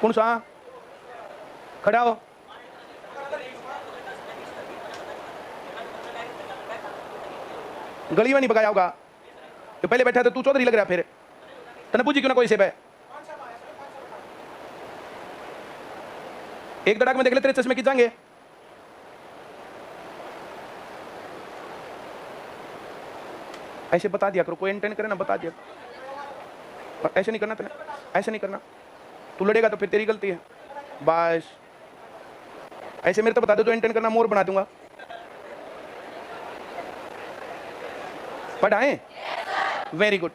कौन सा? खड़ा हो। गली में नहीं भगाया होगा तो पहले बैठा था तू चौधरी लग रहा, फिर तने पूछी क्यों ना कोई से है? एक धड़ाक में देख ले तेरे चश्मे खिंच जाएंगे। ऐसे बता दिया करो, कोई एंटेन करे ना बता दिया। ऐसे नहीं करना, तेने ऐसे नहीं करना। तू लड़ेगा तो फिर तेरी गलती है। बस ऐसे मेरे तो बता दो, जो एंटेन करना मोर बना दूंगा। पढ़ाएं? Very good.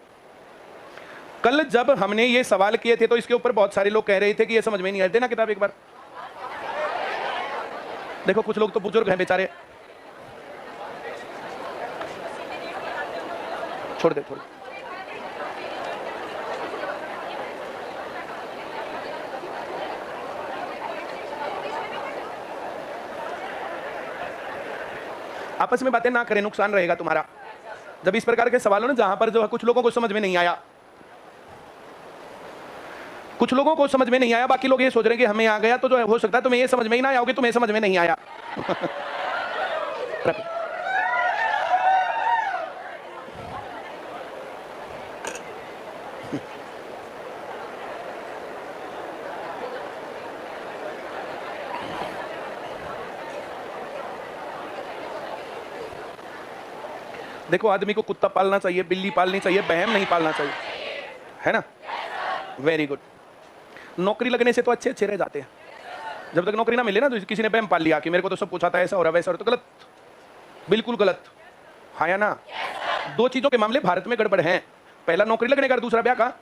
कल जब हमने ये सवाल किए थे तो इसके ऊपर बहुत सारे लोग कह रहे थे कि ये समझ में नहीं आए। देना किताब एक बार। देखो कुछ लोग तो बुजुर्ग हैं बेचारे, छोड़ दे थोड़ी। आपस में बातें ना करें, नुकसान रहेगा तुम्हारा। जब इस प्रकार के सवाल हो ना जहां पर जो है कुछ लोगों को समझ में नहीं आया, कुछ लोगों को समझ में नहीं आया, बाकी लोग ये सोच रहे हैं कि हमें आ गया, तो जो है हो सकता है तुम्हें ये समझ में ही ना आया, तुम्हें समझ में नहीं आया। देखो आदमी को कुत्ता पालना चाहिए, बिल्ली पालनी चाहिए, बहम नहीं पालना चाहिए, है ना? Very good. नौकरी लगने से तो अच्छे अच्छे रह जाते हैं। जब तक नौकरी ना मिले ना, तो किसी ने बहम पाल लिया कि मेरे को तो सब पूछा था ऐसा हो रहा वैसा हो रहा, तो गलत, बिल्कुल गलत। हाँ या ना? दो चीजों के मामले भारत में गड़बड़ हैं। पहला नौकरी लगने का, दूसरा ब्याह का।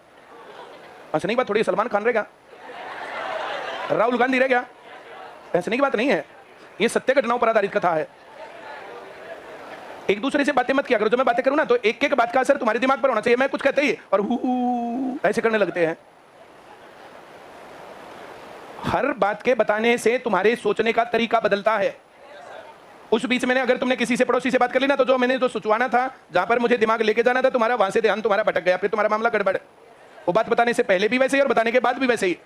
ऐसे नहीं बात थोड़ी, सलमान खान रह गया, राहुल गांधी रह गया, ऐसे नहीं की बात नहीं है। ये सत्य घटनाओं पर आधारित कथा है। एक दूसरे से बातें मत किया करो। जब मैं बातें करूं ना तो एक एक बात का असर तुम्हारे दिमाग पर होना चाहिए। मैं कुछ कहते ही और ऐसे करने लगते हैं। हर बात के बताने से तुम्हारे सोचने का तरीका बदलता है। उस बीच में अगर तुमने किसी से, पड़ोसी से बात कर ली ना, तो जो मैंने जो सोचवाना था, जहां पर मुझे दिमाग लेके जाना था, तुम्हारा वहां से ध्यान तुम्हारा भटक गया, फिर तुम्हारा मामला गड़बड़। वो बात बताने से पहले भी वैसे ही और बताने के बाद भी वैसे ही।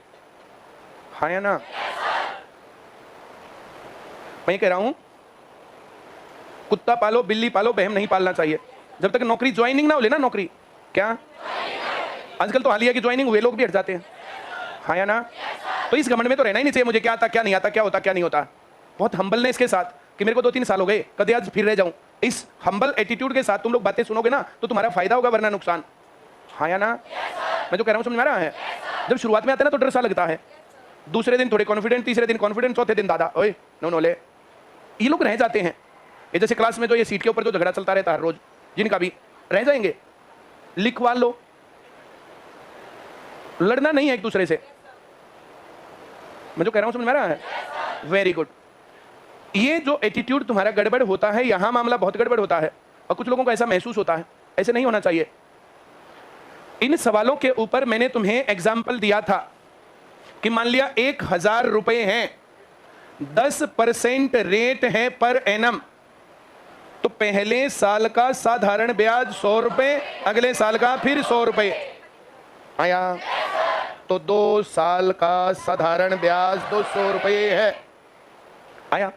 हाँ या ना? मैं कह रहा हूं कुत्ता पालो, बिल्ली पालो, बहम नहीं पालना चाहिए जब तक नौकरी ज्वाइनिंग ना हो ले ना। नौकरी क्या आजकल तो हाल ही है कि ज्वाइनिंग हुए लोग भी हट जाते हैं। हाँ या ना? तो इस घमंड में तो रहना ही नहीं चाहिए मुझे क्या आता क्या नहीं आता, क्या होता क्या नहीं होता। बहुत हम्बलनेस के साथ कि मेरे को 2-3 साल हो गए, कभी आज फिर रह जाऊं, इस हम्बल एटीट्यूड के साथ तुम लोग बातें सुनोगे ना तो तुम्हारा फायदा होगा, वरना नुकसान। हाँ या ना? मैं जो कह रहा हूं समझ में आ रहा है? जब शुरुआत में आता है ना तो डर सा लगता है, दूसरे दिन थोड़े कॉन्फिडेंट, तीसरे दिन कॉन्फिडेंट, चौथे दिन दादा ओए नो नो ले। ये लोग रह जाते हैं। ये जैसे क्लास में जो ये सीट के ऊपर जो झगड़ा चलता रहता है रोज, जिनका भी रह जाएंगे, लिखवा लो। लड़ना नहीं है एक दूसरे से। मैं जो कह रहा हूं समझ में आ रहा है? Very good. ये जो एटीट्यूड तुम्हारा गड़बड़ होता है, यहां मामला बहुत गड़बड़ होता है और कुछ लोगों को ऐसा महसूस होता है। ऐसे नहीं होना चाहिए। इन सवालों के ऊपर मैंने तुम्हें एग्जाम्पल दिया था कि मान लिया 1000 रुपए हैं, 10% रेट है पर एनम, तो पहले साल का साधारण ब्याज 100 रुपए, अगले साल का फिर 100 रुपए आया, तो 2 साल का साधारण ब्याज 200 रुपए है। आया?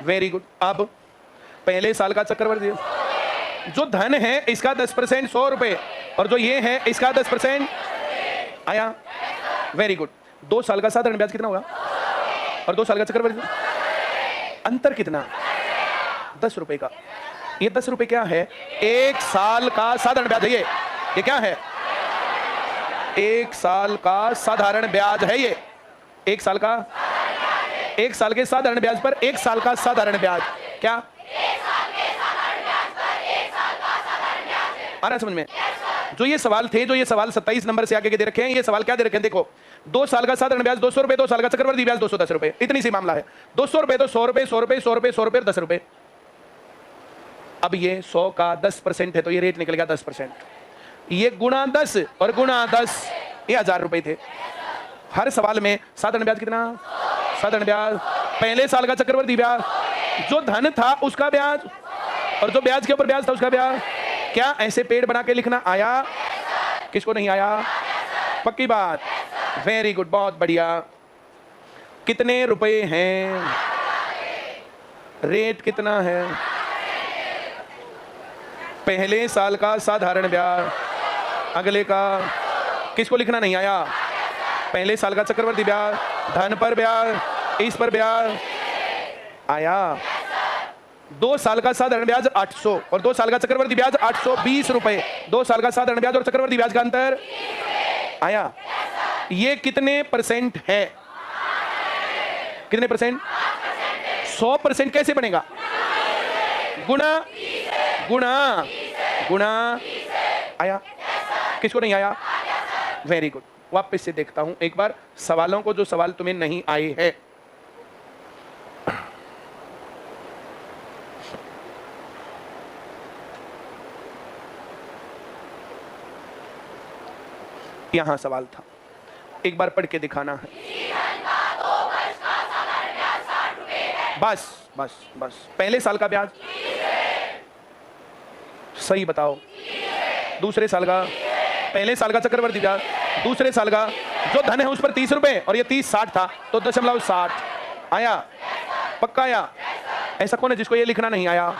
Very good. अब पहले साल का चक्रवृद्धि, जो धन है इसका 10% 100 रुपए, और जो ये है इसका 10% आया। Very good. 2 साल का साधारण ब्याज कितना होगा और 2 साल का चक्रवृद्धि, अंतर कितना? 10 रुपए का। ये 10 रुपए क्या है? 1 साल का साधारण ब्याज है। ये क्या है? 1 साल का साधारण ब्याज है। ये 1 साल का, 1 साल के साधारण ब्याज पर 1 साल का साधारण ब्याज। क्या आ रहा है समझ में? जो ये सवाल थे, जो ये सवाल 27 नंबर से आगे के दे रखे हैं, ये सवाल क्या दे रखे हैं? देखो, 2 साल का साधारण ब्याज 200 रुपए, 2 साल का चक्रवृद्धि ब्याज 210 रुपए, इतनी सी मामला है। 200 रुपए तो 100 रुपए, 100 रुपए, 100 रुपए, 100 रुपए, 10 रुपए। अब ये 100 का 10% है तो ये रेट निकल गया 10%। ये गुणा 10 और गुणा 10, ये 1000 रुपए थे। हर सवाल में साधारण ब्याज कितना? साधारण ब्याज, पहले साल का चक्रवृद्धि ब्याज, जो धन था उसका ब्याज, और जो ब्याज के ऊपर ब्याज था उसका ब्याज। क्या ऐसे पेड़ बना के लिखना आया? किसको नहीं आया? पक्की बात। वेरी गुड, बहुत बढ़िया। कितने रुपए हैं? रेट कितना है? पहले साल का साधारण ब्याज, अगले का किसको लिखना नहीं आया? पहले साल का चक्रवर्ती ब्याज, धन पर ब्याज, इस पर ब्याज आया। 2 साल का साधारण ब्याज 800 और 2 साल का चक्रवर्ती ब्याज 820 रुपए। 2 साल का साधारण ब्याज और चक्रवर्ती ब्याज का अंतर आया। ये कितने परसेंट है? कितने परसेंट? 100% कैसे बनेगा? गुणा गुणा गुणा आया। किसको नहीं आया? Very good. वापस से देखता हूं एक बार सवालों को, जो सवाल तुम्हें नहीं आए हैं। यहां सवाल था, एक बार पढ़ के दिखाना है। बस बस बस। पहले साल का ब्याज सही बताओ। दूसरे साल का, पहले साल का चक्रवर्ती ब्याज, दूसरे साल का जो धन है उस पर 30 रुपए और ये 30 60 था तो 0.60 आया। पक्का आया? ऐसा कौन है जिसको ये लिखना नहीं आया?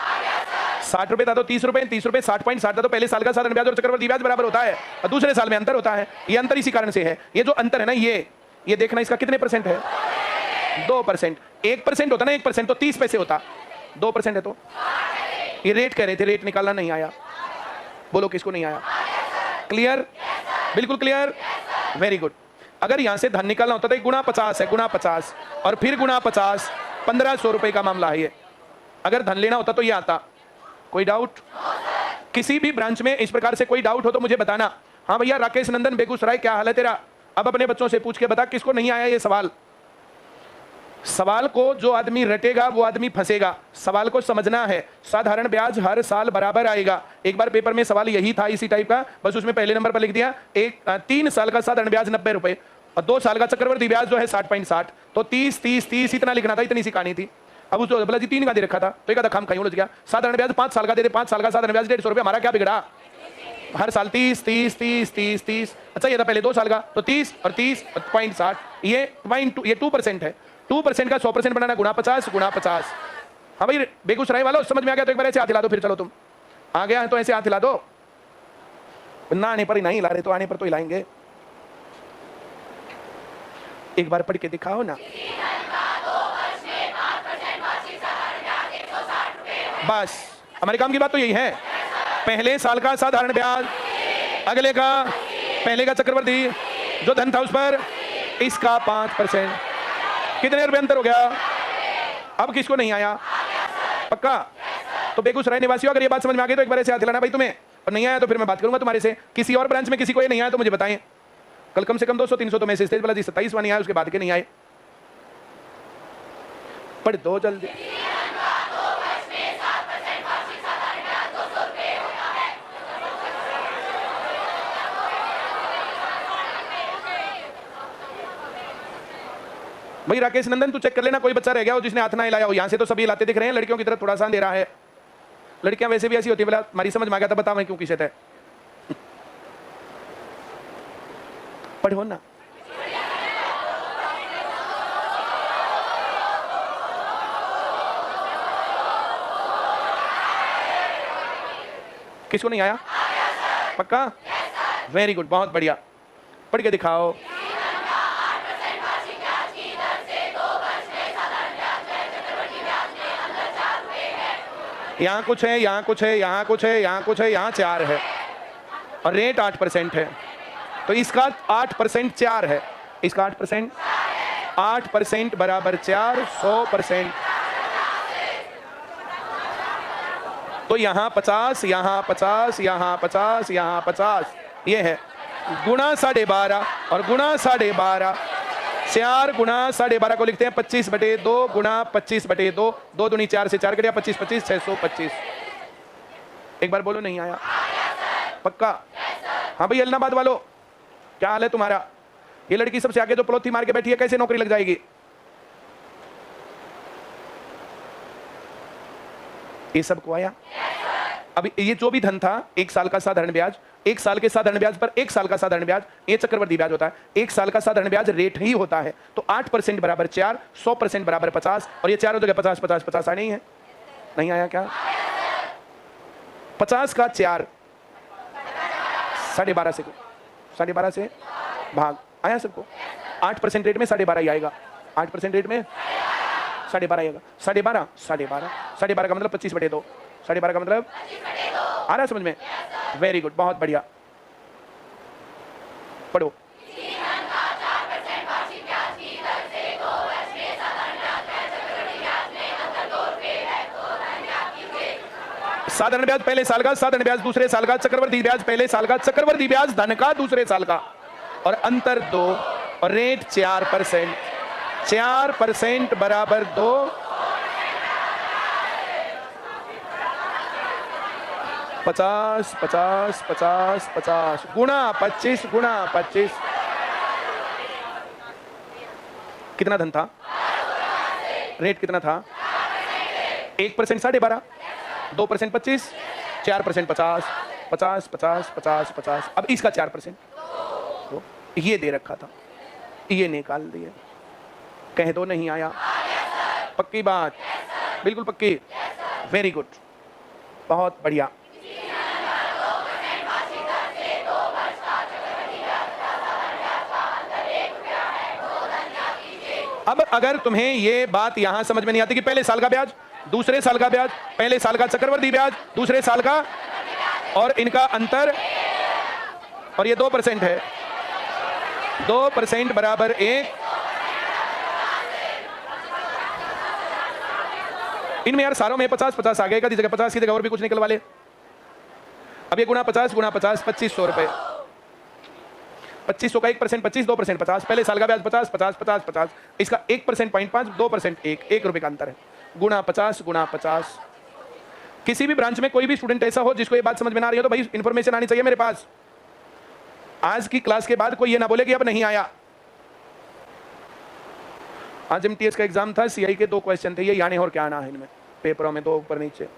60 रुपए था तो 30 रुपए, 30 रुपए 60.60 था तो पहले साल का साधारण ब्याज और चक्रवर्ती ब्याज बराबर होता है और दूसरे साल में अंतर होता है। ये अंतर इसी कारण से है। ये जो अंतर है ना, ये देखना इसका कितने परसेंट है? 2%। 1% होता ना, 1% तो 30 पैसे होता, 2% है तो ये रेट कह रहे थे, रेट निकालना नहीं आया। बोलो किसको नहीं आया? क्लियर? बिल्कुल क्लियर, वेरी गुड। अगर यहां से धन निकालना होता तो गुणा 50 है, गुणा 50 और फिर गुणा 50, 1500 रुपए का मामला है ये। अगर धन लेना होता तो ये आता। कोई डाउट? किसी भी ब्रांच में इस प्रकार से कोई डाउट हो तो मुझे बताना। हाँ भैया राकेश नंदन बेगूसराय, क्या हाल है तेरा? अब अपने बच्चों से पूछ के बता किसको नहीं आया ये सवाल। सवाल को जो आदमी रटेगा वो आदमी फंसेगा। सवाल को समझना है। साधारण ब्याज हर साल बराबर आएगा। एक बार पेपर में सवाल यही था इसी टाइप का, बस उसमें पहले नंबर पर लिख दिया 3 साल का साधारण ब्याज 90 रुपए और 2 साल का चक्रवर्ती ब्याज जो है 60.60, तो 30 30 30 इतना लिखना था, इतनी सी कहानी थी। अब उसको बोला जी 3 का दे रखा था तो एक आधा खाम खाई उलझ गया। साधारण ब्याज 5 साल का दे दे, 5 साल का साधारण ब्याज 150 रुपए, हमारा क्या बिगड़ा? हर साल 30 30 30 30 30। अच्छा ये था पहले 2 साल का तो 30 और 30 0.60, ये 2% है। 2% का 100% बनाना गुणा 50 गुणा 50। हाँ भाई बेगूसराय वालों समझ में आ गया तो एक बार ऐसे हाथ हिला दो, फिर चलो तुम आ गया है तो ऐसे हाथ हिला दो। ना आने पर ही नहीं हिला रहे तो आने पर तो हिलाएंगे। एक बार पढ़ के दिखाओ ना। बस हमारे काम की बात तो यही है। पहले साल का साधारण ब्याज, अगले का पहले का चक्रवर्ती जो धन था उस पर इसका 5%। कितने रुपए अंतर हो गया? अब किसको नहीं आया? पक्का? तो बेगूसराय निवासियों अगर ये बात समझ में आ गई तो एक बार ऐसे हाथ हिलाना भाई तुम्हें, और नहीं आया तो फिर मैं बात करूंगा तुम्हारे से। किसी और ब्रांच में किसी को ये नहीं आया तो मुझे बताएं। कल कम से कम 200 300 तो मैसेज थे, बोला जी 27वां नहीं आया, उसके बाद के नहीं आए। पढ़ दो जल्दी। भाई राकेश नंदन तू चेक कर लेना कोई बच्चा रह गया हो जिसने हाथ ना हिलाया हो। यहां से तो सभी हिलाते दिख रहे हैं, लड़कियों की तरफ थोड़ा सा दे रहा है। लड़कियां वैसे भी ऐसी होती है, बोला हमारी समझ में आ गया था, बता मैं क्यों किसे थे। पढ़ो ना। किसको नहीं आया? पक्का? वेरी गुड, बहुत बढ़िया। पढ़ के दिखाओ। यहाँ कुछ है, यहाँ कुछ है, यहाँ कुछ है, यहाँ कुछ है, यहाँ 4 है और रेट 8% है तो इसका 8% 4 है, इसका 8% 8% बराबर 4, 100%। तो यहाँ 50, यहाँ 50, यहाँ 50, यहाँ 50, ये है गुणा 12.5 और गुणा 12.5। 4 गुणा 12.5 को लिखते हैं 25/2 गुणा 25/2, 2 दूनी 4 से 4 कटिया 25 25 625। एक बार बोलो नहीं आया? पक्का? हाँ भाई अलनाबाद वालों क्या हाल है तुम्हारा? ये लड़की सबसे आगे जो पलोथी मार के बैठी है कैसे नौकरी लग जाएगी? ये सबको आया? अब ये जो भी धन था 1 साल का साधारण ब्याज, 1 साल के साधारण ब्याज पर 1 साल का साधारण ब्याज, ये चक्रवर्ती ब्याज होता है। 1 साल का साधारण ब्याज रेट ही होता है, तो 8% बराबर 4, 100% बराबर 50, और ये चारों जगह 50 50 50 आने ही है। नहीं आया क्या? 50 का 4 12.5 से 12.5 से भाग आया सबको। 8% रेट में 12.5 ही आएगा, 8% रेट में 12.5 आएगा। 12.5 12.5 का मतलब 25/2, 12.5 का मतलब आ रहा है समझ में? वेरी गुड, बहुत बढ़िया। पढ़ो। साधारण ब्याज पहले साल का, साधारण ब्याज दूसरे साल का, चक्रवर्ती ब्याज पहले साल का, चक्रवर्ती ब्याज धन का दूसरे साल का, और अंतर 2 और रेट 4%। 4% बराबर 2, 50 50 50 50 गुणा 25 गुणा 25। कितना धन था? रेट कितना था? 1% 12.5, 2% 25, 4% 50 50 50 50 50। अब इसका 4% तो ये दे रखा था, ये निकाल दिए। कह दो नहीं आया? पक्की बात? बिल्कुल पक्की। वेरी गुड, बहुत बढ़िया। अब अगर तुम्हें ये बात यहां समझ में नहीं आती कि पहले साल का ब्याज, दूसरे साल का ब्याज, पहले साल का चक्रवर्ती ब्याज, दूसरे साल का, और इनका अंतर, और ये 2% है, 2% बराबर 1। इनमें यार सारों में 50 50 आ गए, कभी जगह 50 की जगह और भी कुछ निकलवा ले। अब ये गुणा 50 गुणा 50 2500 रुपए। 2500 का 1% 25, 2% 50, पहले साल का ब्याज 50 50 50 50, इसका 1% 0.5, 2% 1 रुपए का अंतर है। गुणा 50 गुणा 50। किसी भी ब्रांच में कोई भी स्टूडेंट ऐसा हो जिसको ये बात समझ में ना आ रही हो तो भाई इंफॉर्मेशन आनी चाहिए मेरे पास। आज की क्लास के बाद कोई ये ना बोले कि अब नहीं आया। आज एमटीएस का एग्जाम था, सीआई के 2 क्वेश्चन थे, ये आने और क्या आना है इनमें पेपरों में, 2 ऊपर नीचे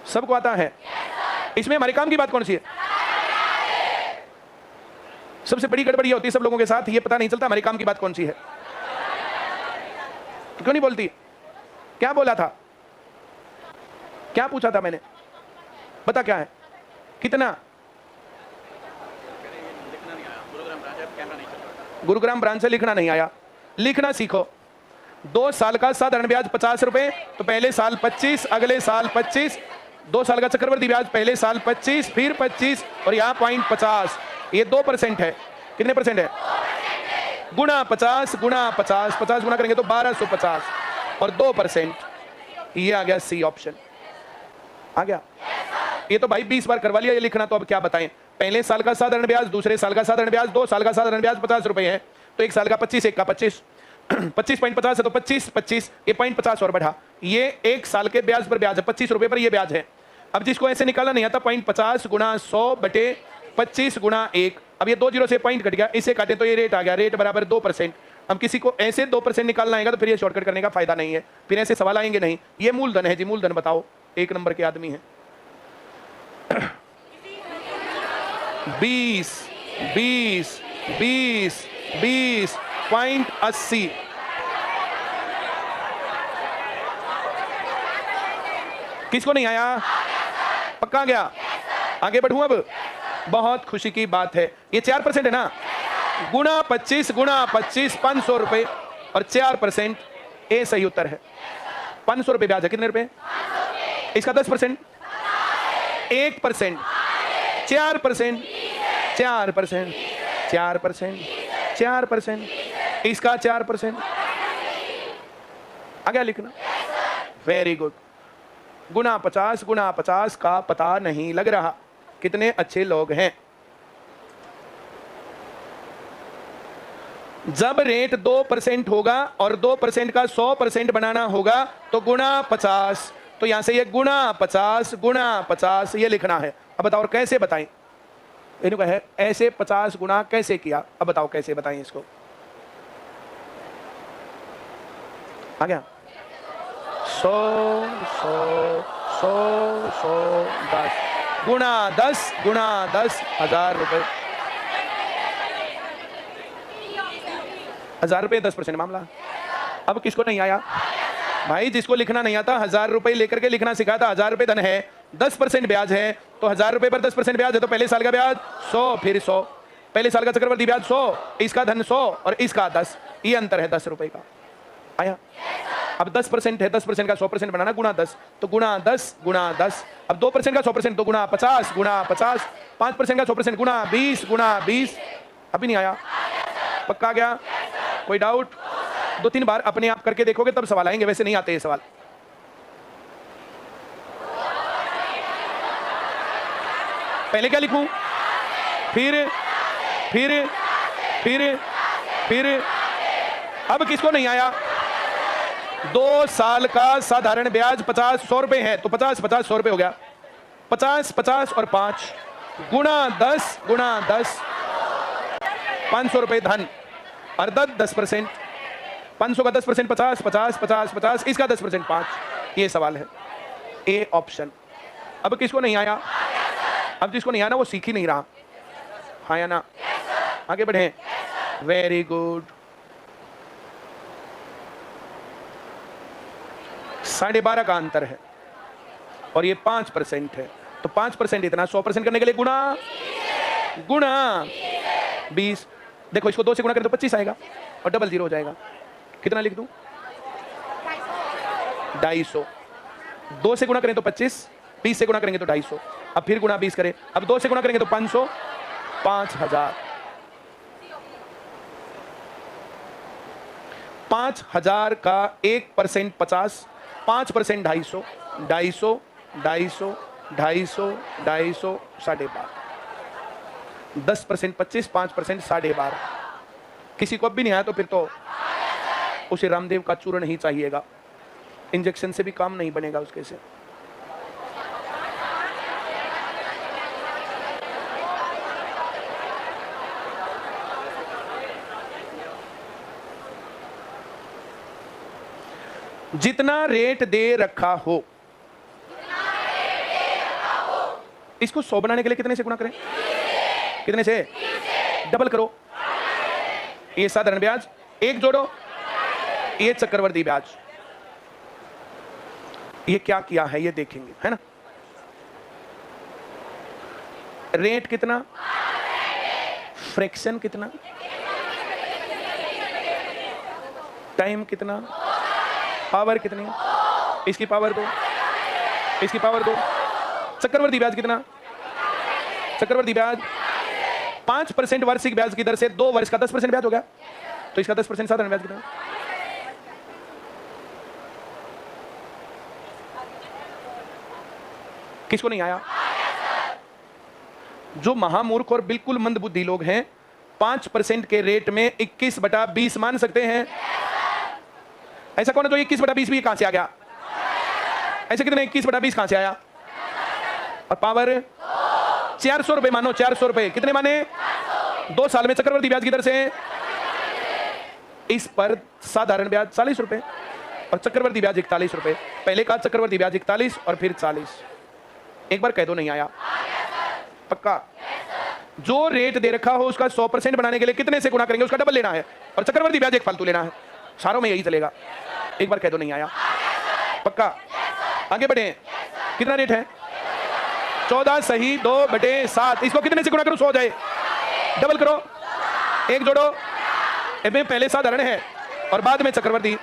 सबको आता है। इसमें हमारे काम की बात कौन सी है? सबसे बड़ी गड़बड़ी होती है सब लोगों के साथ, ये पता नहीं चलता हमारे काम की बात कौन सी है। क्यों नहीं बोलती? क्या बोला था? क्या पूछा था मैंने? बता क्या है? कितना? गुरुग्राम ब्रांच से लिखना नहीं आया, लिखना सीखो। 2 साल का साधारण ब्याज 50 रुपए, तो पहले साल 25, अगले साल 25। 2 साल का चक्रवर्ती ब्याज पहले साल 25, फिर 25, और यहाँ 0.50, ये 2% है। कितने परसेंट है? गुणा 50 गुणा 50, 50 गुणा करेंगे तो 1250, और 2%। ये आ गया सी ऑप्शन, आ गया। ये तो भाई 20 बार करवा लिया ये लिखना, तो अब क्या बताएं? पहले साल का साधारण ब्याज, दूसरे साल का साधारण ब्याज, 2 साल का साधारण ब्याज 50 रुपए है, तो 1 साल का 25, 1 का 25, 25.50 है तो 25 25, ये 0.50 और बढ़ा, ये 1 साल के ब्याज पर ब्याज है, 25 रुपए पर ये ब्याज है। अब जिसको ऐसे निकालना नहीं आता, 0.50 गुणा 100 बटे 25 गुणा 1, अब ये 2 जीरो से पॉइंट कट गया, इसे काटे तो ये रेट आ गया, रेट बराबर 2%। अब किसी को ऐसे 2% निकालना आएगा तो फिर ये शॉर्टकट करने का फायदा नहीं है, फिर ऐसे सवाल आएंगे नहीं। ये मूलधन है जी, मूलधन बताओ, 1 नंबर के आदमी है। 20 20 20 20.80। किसको नहीं आया? पक्का गया? आगे बढ़ूं अब? बहुत खुशी की बात है, ये 4% है ना, गुणा 25 गुणा 25, 500 रुपए, और 4%। ए सही उत्तर है। 500 रुपए ब्याज है, कितने रुपए? इसका 10%, 1%, 4%, 4%, 4%, 4%, इसका 4%। आ गया लिखना? Very good. गुणा 50 का पता नहीं लग रहा। कितने अच्छे लोग हैं। जब रेट 2% होगा और 2% का 100% बनाना होगा तो गुणा 50, तो यहां से ये गुणा 50 ये लिखना है। अब बताओ और कैसे बताएं? इनको है ऐसे 50 गुणा कैसे किया, अब बताओ कैसे बताएं इसको? आ गया? 100 100 100 100 10 गुणा 10 गुणा 10 1000 रुपए। 1000 रुपए 10% मामला। अब किसको नहीं आया भाई? जिसको लिखना नहीं आता 1000 रुपए लेकर के लिखना सिखाता। 1000 रुपए धन है, 10% ब्याज है, तो 1000 रुपए पर 10% ब्याज है, तो पहले साल का ब्याज 100 फिर 100, पहले साल का चक्रवर्ती ब्याज 100, इसका धन 100 और इसका 10, ये अंतर है 10 रुपए का। आया? अब 10% है, 10% का 100% बनाना, गुणा 10, तो गुणा 10 गुणा 10। अब 2% का 100% तो गुणा 50 गुणा 50, 5% का 100% गुणा 20 गुणा 20। अभी नहीं आया? पक्का गया? कोई डाउट? 2-3 बार अपने आप करके देखोगे तब सवाल आएंगे, वैसे नहीं आते ये सवाल। पहले क्या लिखूं? फिर अब किसको नहीं आया? 2 साल का साधारण ब्याज 50 100 रुपए है, तो 50 50 100 रुपए हो गया। 50 50 और 5 गुणा 10 गुणा 10 500 रुपए धन और 10%। 500 का 10% 50 50 50 50, इसका 10% 5। ये सवाल है, ए ऑप्शन। अब किसको नहीं आया? अब जिसको नहीं आया ना वो सीख ही नहीं रहा। हाँ या ना? आगे बढ़े। Very good. 12.5 का अंतर है और ये 5% है, तो 5% इतना 100% करने के लिए गुणा 20। देखो इसको 2 से गुणा करें तो 25 आएगा और डबल 0 हो जाएगा। कितना लिख दूं? 250। 2 से गुणा करें तो 25, 20 से गुणा करेंगे तो 250, अब फिर गुणा 20 करें, अब 2 से गुणा करेंगे तो 500, 5000। 5000 का 1% 50, 5% 250, 250 250 250 250 12.5, 10% 25, 5% 12.5। किसी को अब भी नहीं आया तो फिर तो उसे रामदेव का चूर्ण ही चाहिएगा, इंजेक्शन से भी काम नहीं बनेगा उसके से। जितना रेट दे रखा हो, इसको 100 बनाने के लिए कितने से गुणा करें? कितने से? डबल करो। ये साधारण ब्याज, एक जोड़ो, ये चक्रवर्ती ब्याज। ये क्या किया है ये देखेंगे, है ना? रेट कितना, फ्रैक्शन कितना, टाइम कितना, पावर कितनी, इसकी पावर 2, इसकी पावर 2। चक्रवर्ती ब्याज कितना? चक्रवर्ती ब्याज 5% वार्षिक ब्याज की दर से 2 वर्ष का 10% ब्याज हो गया, तो इसका 10% साधारण ब्याज कितना? किसको नहीं आया? जो महामूर्ख और बिल्कुल मंदबुद्धि लोग हैं 5% के रेट में 21/20 मान सकते हैं। ऐसा कौन है जो 21/20 भी कहां से आ गया? ऐसे कितने 21/20 कहां से आया? और पावर 400 रुपए मानो, 400 रुपए कितने माने? 2 साल में चक्रवर्ती ब्याज की दर से इस पर साधारण ब्याज 40 रुपए और चक्रवर्ती ब्याज 41 रुपए। पहले का चक्रवर्ती ब्याज 41 और फिर 40। एक बार कह दो नहीं आया? पक्का? जो रेट दे रखा हो उसका 100% बनाने के लिए कितने से गुणा करेंगे? उसका डबल लेना है और चक्रवर्ती ब्याज एक फालतू लेना है। सारों में यही चलेगा। एक बार कह दो नहीं आया? पक्का? आगे बढ़े। कितना रेट है? 14 सही 2/7। इसको कितने से गुणा करो? 100 हो जाए। डबल करो, एक जोड़ो। इसमें पहले साधारण है और बाद में चक्रवर्ती।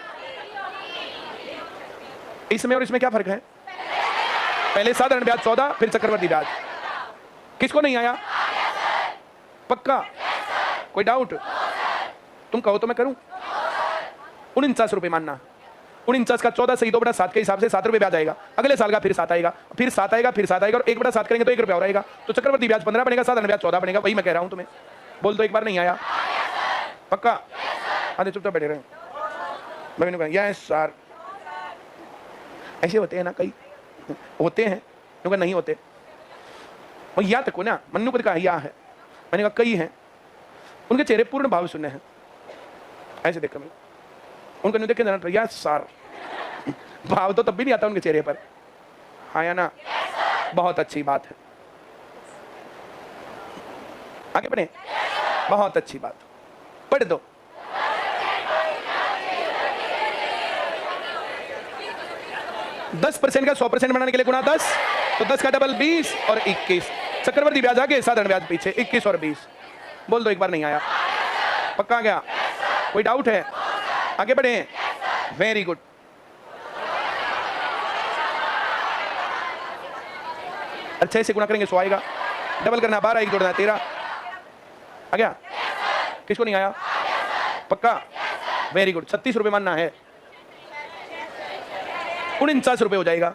इसमें और इसमें क्या फर्क है? पहले साधारण ब्याज 14, फिर चक्रवर्ती ब्याज। किसको नहीं आया? पक्का? कोई डाउट? तुम कहो तो मैं करूं। 49 रुपए मानना। 49 का 14 सही 2/7 के हिसाब से 7 रुपए ब्याज आएगा। अगले साल का फिर 7 आएगा, फिर 7 आएगा, फिर 7 आएगा और 1/7 करेंगे तो 1 रुपया और आएगा। तो चक्रवर्ती ब्याज 15 बनेगा, साधारण ब्याज 14 बनेगा। वही मैं कह रहा हूं तुम्हें। बोल दो एक बार नहीं आया? पक्का? आधे चुपचाप बैठे रहे। मैंने कहा यस सर। ऐसे होते हैं ना, कई होते हैं क्योंकि नहीं होते। और या तक ना मन्नू को कहा या है, मैंने कहा कई हैं, उनके चेहरे पूर्ण भाव सुने हैं। ऐसे देखकर मैं उनको नहीं देखे जाना या सर, भाव तो तब भी नहीं आता उनके चेहरे पर। हाँ या ना? बहुत अच्छी बात है, आगे बढ़े, बहुत अच्छी बात, पढ़ दो। दस परसेंट का 100% बनाने के लिए गुणा 10, तो 10 का डबल 20 और 21। चक्रवर्ती ब्याज आगे, साधारण ब्याज पीछे, 21 और 20। बोल दो, एक बार नहीं आया, पक्का गया? कोई डाउट है? आगे बढ़े, वेरी गुड। अच्छा, से गुणा करेंगे 100 आएगा, डबल करना 12, एक जोड़ना 13, आ गया? किसको नहीं आया? पक्का, वेरी गुड। 36 रुपए मानना है, 49 रुपए हो जाएगा।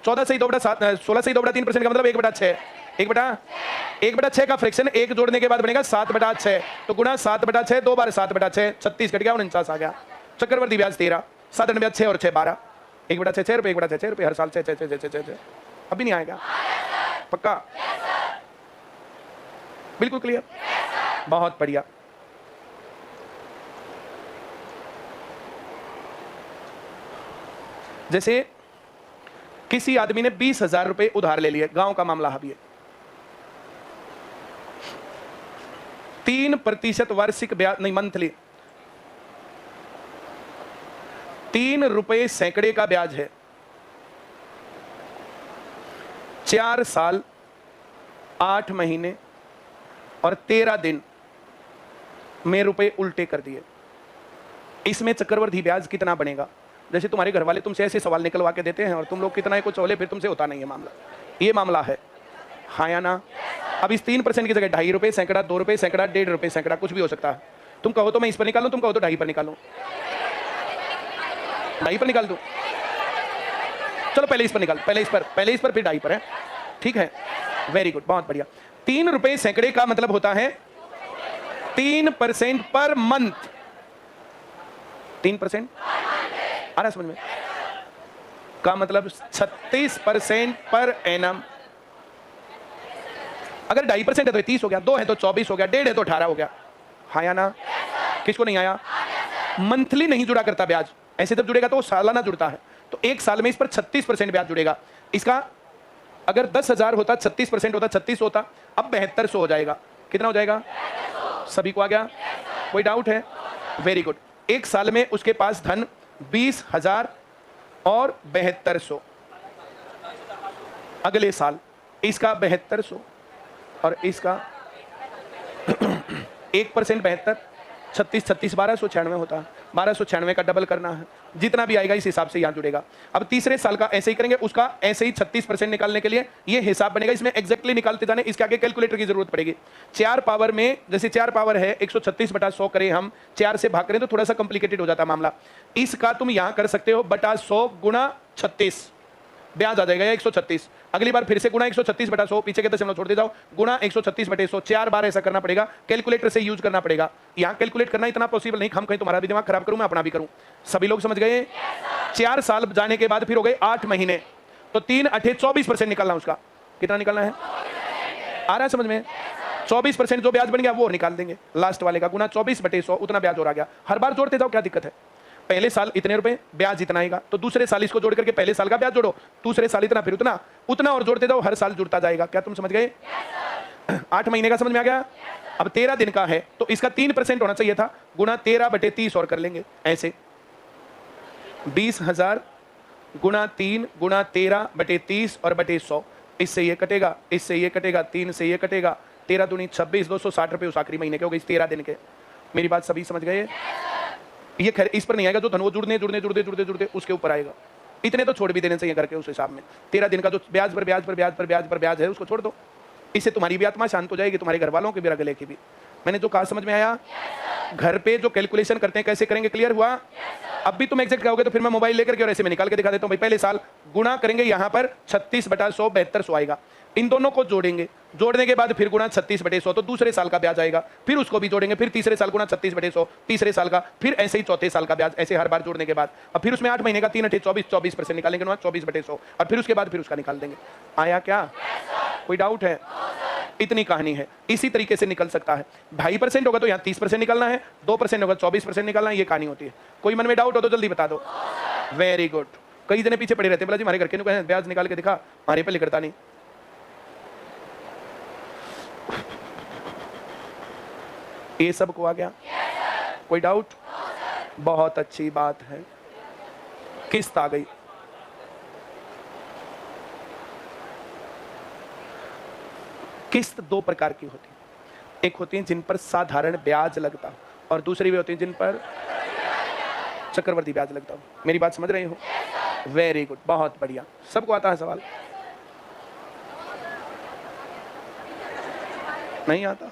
14 से 2 बटा 7, 16 से 2 बटा 3% का मतलब 1/6, 1/6 का फ्रैक्शन 1 जोड़ने के बाद बनेगा 7/6, तो गुणा 7/6, 2 बार 7/6, 36 कट गया, 49 आ गया। चक्रवर्ती ब्याज 13, साधारण ब्याज 6 और 6 12, 1/6 6 रुपए, 1/6 6 रुपए, हर साल 6 6 6 6 6 6। अभी नहीं आएगा? पक्का, बिल्कुल क्लियर, बहुत बढ़िया। जैसे किसी आदमी ने 20,000 रुपए उधार ले लिए, गांव का मामला है, 3% वार्षिक ब्याज, नहीं मंथली, 3 रुपए सैकड़े का ब्याज है, 4 साल 8 महीने और 13 दिन में रुपए उल्टे कर दिए। इसमें चक्रवर्ती ब्याज कितना बनेगा? जैसे तुम्हारे घर वाले तुमसे ऐसे सवाल निकलवा के देते हैं और तुम लोग कितना ही कुछ बोले, फिर तुमसे होता नहीं है मामला, ये मामला है, हाँ या ना? अब इस 3% की जगह 2.5 रुपए सैकड़ा, 2 रुपए सैकड़ा, 1.5 रुपए सैकड़ा, कुछ भी हो सकता है। तुम कहो तो मैं इस पर निकालूं, तुम कहो तो 2.5 पर निकालूं, 2.5 पर निकाल दूं? चलो पहले इस पर निकाल, पहले इस पर फिर 2.5 पर है, ठीक है, वेरी गुड, बहुत बढ़िया। 3 रुपए सैकड़े का मतलब होता है 3% पर मंथ, 3% आ रहा समझ में? का मतलब 36% पर एनम। अगर 2.5% है तो 30 हो गया, 2 है तो 24 हो गया, 1.5 है तो 18 हो गया, हाँ या ना? किसको नहीं आया? मंथली नहीं जुड़ा करता ब्याज, ऐसे जब जुड़ेगा तो सालाना जुड़ता है, तो एक साल में इस पर 36% ब्याज जुड़ेगा। इसका अगर 10,000 होता, 36% होता, 36 होता, अब 7200 हो जाएगा। कितना हो जाएगा? सभी को आ गया? कोई डाउट है? Very good. एक साल में उसके पास धन 20,000 और 7200, अगले साल इसका 7200 और इसका 1% 72, 36 36 1296 होता है, 1296 का डबल करना है, जितना भी आएगा इस हिसाब से यहाँ जुड़ेगा। अब तीसरे साल का ऐसे ही करेंगे, उसका ऐसे ही 36% निकालने के लिए ये हिसाब बनेगा, इसमें एग्जैक्टली निकालते जाने, इसके आगे कैलकुलेटर की जरूरत पड़ेगी। 4 पावर में, जैसे 4 पावर है 136/100 करें हम, 4 से भाग करें तो थोड़ा सा कॉम्प्लिकेटेड हो जाता मामला। इसका तुम यहां कर सकते हो बटा 100 गुणा 36, ब्याज आ जाएगा 136। अगली बार फिर से गुणा 136/100, पीछे के दशमलव छोड़ दे जाओ, गुणा 136/100, 4 बार ऐसा करना पड़ेगा, कैलकुलेटर से यूज करना पड़ेगा। यहां कैलकुलेट करना इतना पॉसिबल नहीं, हम कहीं तुम्हारा भी दिमाग खराब करूं, मैं अपना भी करूं। सभी लोग समझ गए? 4 साल जाने के बाद फिर हो गए 8 महीने, तो 3 8 24% निकालना, उसका कितना निकालना है? आ रहा है समझ में? 24% जो ब्याज बन गया वो निकाल देंगे, लास्ट वाले का गुणा 24/100, उतना ब्याज और आ गया। हर बार जोड़ते जाओ, क्या दिक्कत है? पहले साल इतने रुपए, ब्याज इतना आएगा, तो दूसरे साल इसको जोड़ करके पहले साल का ब्याज जोड़ो, दूसरे साल इतना, फिर उतना, उतना और जोड़ते जाओ, हर साल जुड़ता जाएगा। क्या तुम समझ गए? 8 महीने का समझ में आ गया? अब 13 दिन का है तो इसका 3% होना चाहिए था, गुणा 13/30 और कर लेंगे ऐसे, 20,000 गुणा 3 गुणा 13/30 और बटे 100, इससे ये कटेगा, इससे ये कटेगा, 3 से ये कटेगा, 13 दूनी 26, 260 रुपए उस आखिरी महीने के हो गए, 13 दिन के। मेरी बात सभी समझ गए? ये खैर इस पर नहीं आएगा, जो धन वो जुड़ने उसके ऊपर आएगा। इतने तो छोड़ भी देने चाहिए करके उस हिसाब में। 13 दिन का जो ब्याज पर ब्याज पर ब्याज पर ब्याज पर ब्याज है उसको छोड़ दो, इससे तुम्हारी भी आत्मा शांत हो जाएगी, तुम्हारे घर वालों की भी, गले की भी। मैंने जो कहा समझ में आया? घर पे जो कैलकुलेशन करते हैं कैसे करेंगे, क्लियर हुआ? अब भी तुम एग्जैक्ट कहोगे तो फिर मैं मोबाइल लेकर के और ऐसे में निकाल के दिखा देता हूँ। भाई पहले साल गुणा करेंगे, यहाँ पर 36/100 7200 आएगा, इन दोनों को जोड़ेंगे, जोड़ने के बाद फिर गुणा 36/100, तो दूसरे साल का ब्याज आएगा, फिर उसको भी जोड़ेंगे, फिर तीसरे साल गुणा 36/100 तीसरे साल का, फिर ऐसे ही चौथे साल का ब्याज, ऐसे हर बार जोड़ने के बाद। अब फिर उसमें 8 महीने का 3 8 24 24% निकालेंगे, 24/100, और फिर उसके बाद फिर उसका निकाल देंगे। आया क्या? कोई डाउट है? इतनी कहानी है, इसी तरीके से निकल सकता है। 2.5% होगा तो यहाँ 30% निकलना है, 2% होगा 24% निकलना है, ये कहानी होती है। कोई मन में डाउट हो तो जल्दी बता दो। वेरी गुड, कई जने पीछे पड़े रहते, बोला जी हमारे घर के कहे ब्याज निकाल के दिखा, हमारे पे लिखता नहीं। ये सब को आ गया? कोई डाउट? बहुत अच्छी बात है। किस्त आ गई। किस्त दो प्रकार की होती है, एक होती है जिन पर साधारण ब्याज लगता है और दूसरी भी होती है जिन पर चक्रवर्ती ब्याज लगता हो। मेरी बात समझ रहे हो? वेरी गुड, बहुत बढ़िया। सबको आता है सवाल? नहीं आता?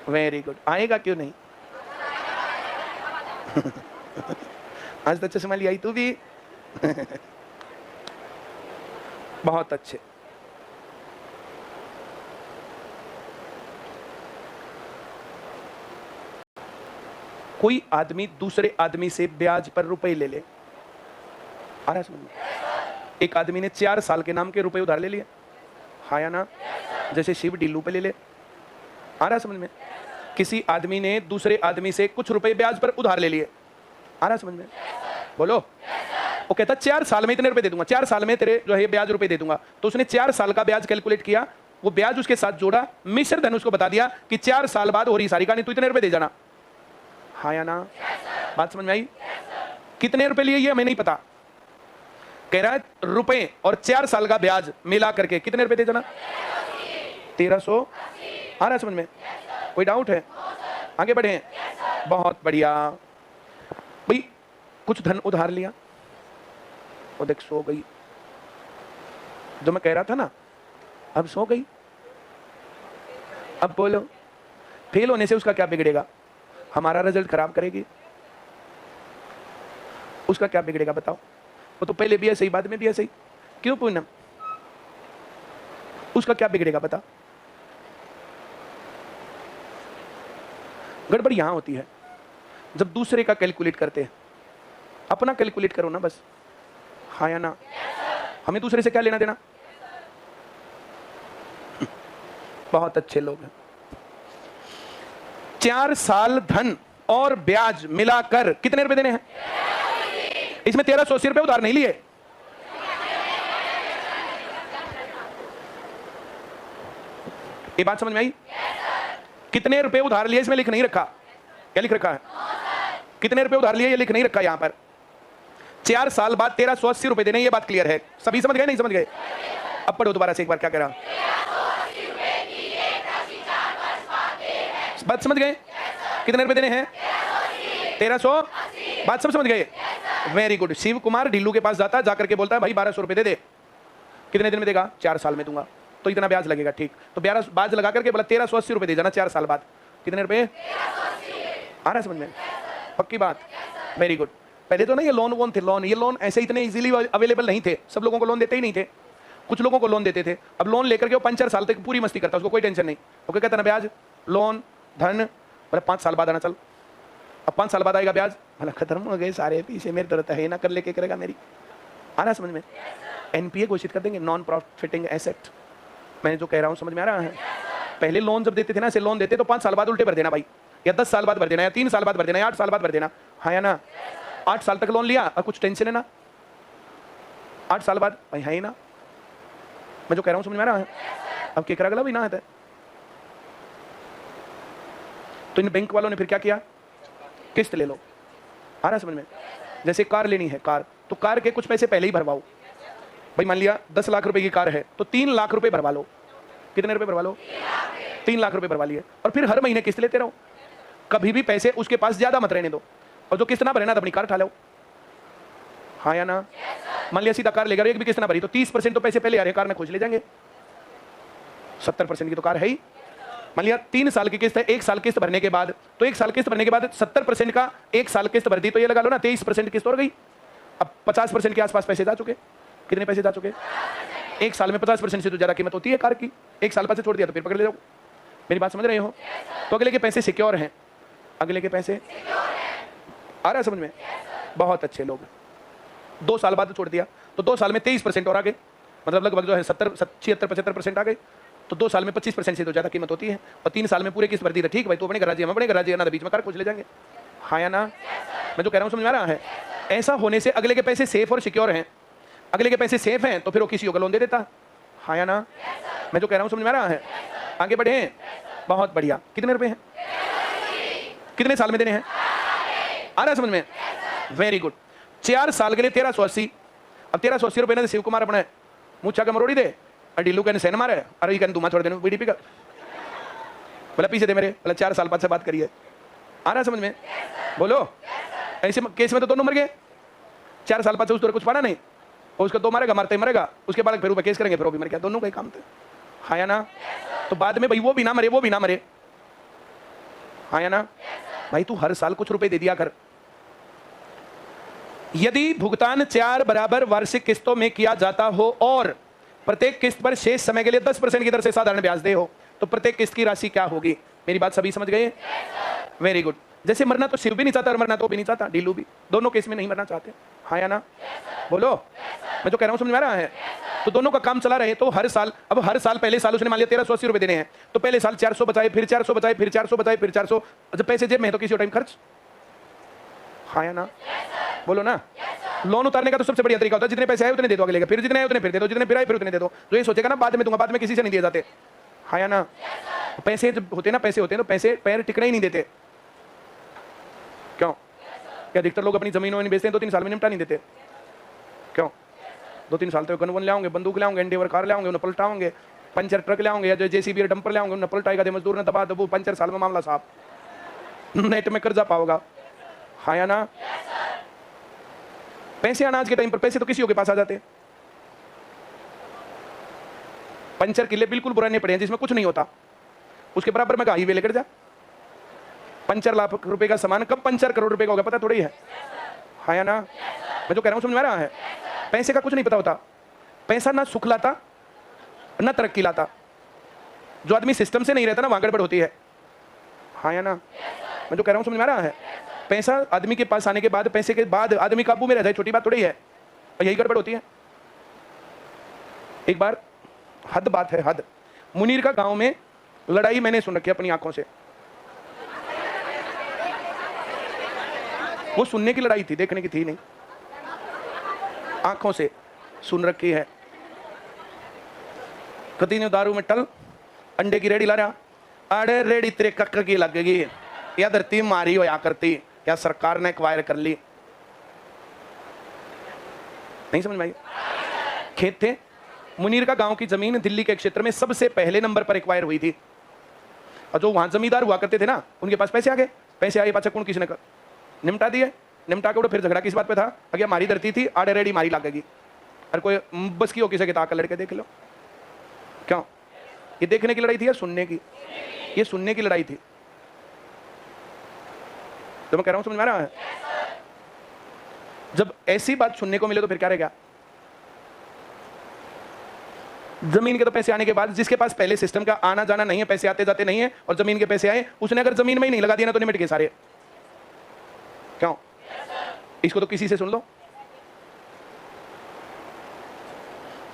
Very good. आएगा क्यों नहीं? आज तो चश्मा लिया तू भी। बहुत अच्छे। कोई आदमी दूसरे आदमी से ब्याज पर रुपए ले ले, आ रहा समझ में? एक आदमी ने 4 साल के नाम के रुपए उधार ले लिए, हाँ या ना? जैसे शिव डीलू पे ले ले, आ रहा समझ में? किसी आदमी ने दूसरे आदमी से कुछ रुपए ब्याज पर उधार ले लिए, आ रहा समझ में? बोलो। वो कहता 4 साल में इतने रुपए दे दूंगा, 4 साल में तेरे जो है ब्याज रुपए दे दूंगा। तो उसने 4 साल का ब्याज कैलकुलेट किया, वो ब्याज उसके साथ जोड़ा, मिश्र धन उसको बता दिया कि 4 साल बाद हो रही सारी कहानी, तू इतने रुपए दे जाना, हाँ या ना? बात समझ में आई? कितने रुपए लिए ये हमें नहीं पता, कह रहा है रुपए और 4 साल का ब्याज मिला करके कितने रुपए दे जाना? 1300। आ रहा समझ में? कोई डाउट है? आगे बढ़े। बहुत बढ़िया भाई। कुछ धन उधार लिया, वो देख सो गई, जो मैं कह रहा था ना, अब सो गई। अब बोलो, फेल होने से उसका क्या बिगड़ेगा? हमारा रिजल्ट खराब करेगी, उसका क्या बिगड़ेगा बताओ? वो तो पहले भी ऐसे ही बाद में भी ऐसे ही, क्यों पूनम? उसका क्या बिगड़ेगा बता? गड़बड़ यहां होती है जब दूसरे का कैलकुलेट करते हैं, अपना कैलकुलेट करो ना बस, हाँ या ना? हमें दूसरे से क्या लेना देना? बहुत अच्छे लोग हैं। 4 साल धन और ब्याज मिलाकर कितने रुपए देने हैं? इसमें 1380 रुपए उधार नहीं लिए। ये बात समझ में आई? कितने रुपए उधार लिए इसमें लिख नहीं रखा। क्या लिख रखा है? कितने रुपए उधार लिए ये लिख नहीं रखा यहां पर। 4 साल बाद 1380 रुपए देने, ये बात क्लियर है? सभी समझ गए? नहीं समझ गए? अब पढ़ो दोबारा से एक बार, क्या कह रहा? बात समझ गए? कितने रुपए देने हैं? 1300। बात सब समझ गए? Very good. शिव कुमार ढिल्लू के पास जाता है, जाकर के बोलता है भाई 1200 रुपए दे दे। कितने दिन में देगा? 4 साल में दूंगा। तो इतना ब्याज लगेगा, ठीक। तो ब्याज लगा करके बोला 1380 रुपए दे जाना 4 साल बाद। कितने रुपए? आ रहा समझ में? पक्की बात? Very good. पहले तो ना ये लोन वोन थे, लोन, ये लोन ऐसे इतने इजीली अवेलेबल नहीं थे, सब लोगों को लोन देते ही नहीं थे, कुछ लोगों को लोन देते थे। अब लोन लेकर के वो 5-4 साल तक पूरी मस्ती करता, उसको कोई टेंशन नहीं। वो क्या कहता ना, ब्याज, लोन, धन, बोला 5 साल बाद आना चल। अब 5 साल बाद आएगा ब्याज, भला खत्म हो गए सारे पीछे, मेरे तरह है ना, कर लेके करेगा मेरी। आ रहा समझ में? एनपीए घोषित कर देंगे, नॉन प्रॉफिटिंग एसेट। मैं जो कह रहा हूँ समझ में आ रहा है? पहले लोन जब देते थे ना, ऐसे लोन देते तो 5 साल बाद उल्टे भर देना भाई, या 10 साल बाद भर देना, या 3 साल बाद भर देना, या 8 साल बाद भर देना, हाँ या ना? 8 साल तक लोन लिया और कुछ टेंशन है ना, 8 साल बाद भाई है ही ना। मैं जो कह रहा हूँ समझ में आ रहा है? अब क्या करा गला भी ना है। तो इन बैंक वालों ने फिर क्या किया? किस्त ले लो। आ रहा समझ में? जैसे कार लेनी है, कार, तो कार के कुछ पैसे पहले ही भरवाओ भाई। मान लिया 10 लाख रुपए की कार है तो 3 लाख रुपए भरवा लो। कितने रुपए भरवा लो? 3 लाख रुपए भरवा लिए, और फिर हर महीने किस्त लेते रहो। कभी भी पैसे उसके पास ज्यादा मत रहने दो, और जो किस्त ना भरे ना तो अपनी कार उठा लो, हाँ या ना? मान लिया सीधा कार लेगा, एक भी किस्त ना भरी तो 30% तो पैसे पहले आ रहे कार में खोज ले जाएंगे, 70% की तो कार है ही। मान लिया 3 साल की किस्त है, 1 साल किस्त भरने के बाद, तो 1 साल किस्त भरने के बाद 70% का 1 साल किस्त भर दी, तो ये लगा लो ना 23% किस्त हो गई। अब 50% के आसपास पैसे जा चुके। कितने पैसे जा चुके? 1 साल में 50% से तो ज्यादा कीमत होती है कार की। 1 साल पैसे छोड़ दिया तो फिर पकड़ ले जाओ। मेरी बात समझ रहे हो? तो अगले के पैसे सिक्योर हैं, अगले के पैसे आ रहा है समझ में? बहुत अच्छे लोग। 2 साल बाद छोड़ दिया तो 2 साल में 23% और आ गए, मतलब लगभग जो है 76-75% आ गए। तो 2 साल में 25% से तो ज्यादा कीमत होती है, और 3 साल में पूरे किस्त भर दी, ठीक भाई, तो अपने गराजी हम अपने गराजी ना, बीच में कार खोज ले जाएंगे, हाँ या ना? मैं जो कह रहा हूँ समझ में आ रहा है? ऐसा होने से अगले के पैसे सेफ और सिक्योर हैं, अगले के पैसे सेफ हैं तो फिर वो किसी को लोन दे देता। हाँ या ना? मैं जो कह रहा हूँ समझ में आ रहा है? आगे बढ़े। बहुत बढ़िया। कितने रुपए हैं? कितने साल में देने हैं? आ रहा है समझ में? Very good. 4 साल के लिए 1380। अब 1380 रुपए ने शिव कुमार अपने मुच्छा का मरोड़ी दे, डीलू कहने सेन मारे, अरे कहने तुम छोड़ देना बीडीपी का, बोला पीछे दे मेरे, बोला 4 साल बाद से बात करिए। आ रहा है समझ में? बोलो। ऐसे केस में तो दोनों मर गए। 4 साल बाद से उस कुछ पाना नहीं, और उसका 2 मारेगा, मारते ही मरेगा, उसके बाद फिर ऊपर केस करेंगे, फिर वो भी मर गया। दोनों का ही काम थे। हाँ या ना? तो बाद में भाई वो भी ना मरे, वो भी ना मरे। हाँ या ना? भाई तू हर साल कुछ रुपए दे दिया कर। यदि भुगतान 4 बराबर वार्षिक किस्तों में किया जाता हो और प्रत्येक किस्त पर शेष समय के लिए 10% की दर से साधारण ब्याज दे हो, तो प्रत्येक किस्त की राशि क्या होगी? मेरी बात सभी समझ गए? Very good. जैसे मरना तो शिव भी नहीं चाहता और मरना तो भी नहीं चाहता, डीलू भी, दोनों केस में नहीं मरना चाहते। हाँ या ना? बोलो। मैं जो कह रहा हूं समझ में आ रहा है? तो दोनों का काम चला रहे तो हर साल, अब हर साल पहले साल उसने मान लिया 1380 रुपए देने हैं, तो पहले साल 400 बचाए, फिर 400 बचाए, फिर 400 बचाए, फिर 400। जब पैसे जेब में है तो किसी टाइम खर्च। हाँ या ना? बोलो ना। लोन उतारने का तो सबसे बढ़िया तरीका होता है जितने पैसे आए उतने दे दो अगले के, फिर जितने आए उतने फिर दे दो, जितने फिर आए फिर उतने दे दो। जो ये सोचेगा ना बाद में दूंगा, बाद में किसी से नहीं दिए जाते। हाँ या ना? पैसे जब होते ना, पैसे होते हैं तो पैसे पैर टिकने ही नहीं देते। क्यों? क्या अधिकतर लोग अपनी जमीनों में बेचते हैं, 2-3 साल में निपटा नहीं देते। क्यों? 2-3 साल तो गन वन ले आओगे, बंदूक ले आओगे, एंडेवर कार ले आओगे, उन्हें पलटाओगे, पंचर ट्रक ले आओगे, या जो जेसीबी डंपर ले आओगे, उन्हें पलटाएगा, मजदूर ने दबा दबू, 5-4 साल में मामला साहब, नेट में कर्जा पाओगा। हाँ या ना? पैसे अनाज के टाइम पर पैसे तो किसी के पास आ जाते। पंचर किले बिल्कुल पुराने पड़े हैं जिसमें कुछ नहीं होता, उसके बराबर में हाईवे लेकर जा। पंचर लाख रुपए का सामान कब पंचर करोड़ रुपए का होगा पता थोड़ी है। हाँ या ना? मैं जो कह रहा हूं समझ में आ रहा है? पैसे का कुछ नहीं पता होता। पैसा ना सुख लाता ना तरक्की लाता। जो आदमी सिस्टम से नहीं रहता ना वहां गड़बड़ होती है। हाँ या ना? मैं जो कह रहा हूं समझ में आ रहा है? पैसा आदमी के पास आने के बाद, पैसे के बाद आदमी काबू में रहता है, छोटी बात थोड़ी है, और यही गड़बड़ होती है। एक बार हद बात है, हद मुनीर का गांव में लड़ाई मैंने सुन रखी अपनी आंखों से। वो सुनने की लड़ाई थी, देखने की थी नहीं, आंखों से सुन रखी है। कती ने दारू में टल अंडे की रेडी ला रहा, अरे रेडी तेरे कक्कर की लगेगी, या धरती मारी हो या करती, या सरकार ने एक्वायर कर ली। नहीं समझ में आई? खेत थे, मुनीर का गांव की जमीन दिल्ली के क्षेत्र में सबसे पहले नंबर पर एक्वायर हुई थी, और जो वहां जमींदार हुआ करते थे ना उनके पास पैसे आ गए। पैसे आए पाचा कौन किसने निमटा दिए, निमटा के फिर झगड़ा किस बात पे था, अगर मारी धरती थी, आड़े रेडी मारी लगेगी। अरे कोई बस की हो किसी के ताकत लड़के देख लो। क्यों? ये देखने की लड़ाई थी या सुनने की? ये सुनने की लड़ाई थी। तो मैं कह रहा हूं समझ में आ रहा है? जब ऐसी बात सुनने को मिले तो फिर क्या रहेगा? जमीन के तो पैसे आने के बाद जिसके पास पहले सिस्टम का आना जाना नहीं है, पैसे आते जाते नहीं है, और जमीन के पैसे आए, उसने अगर जमीन में ही नहीं लगा दिया ना तो निमट गए सारे। क्यों? इसको तो किसी से सुन लो।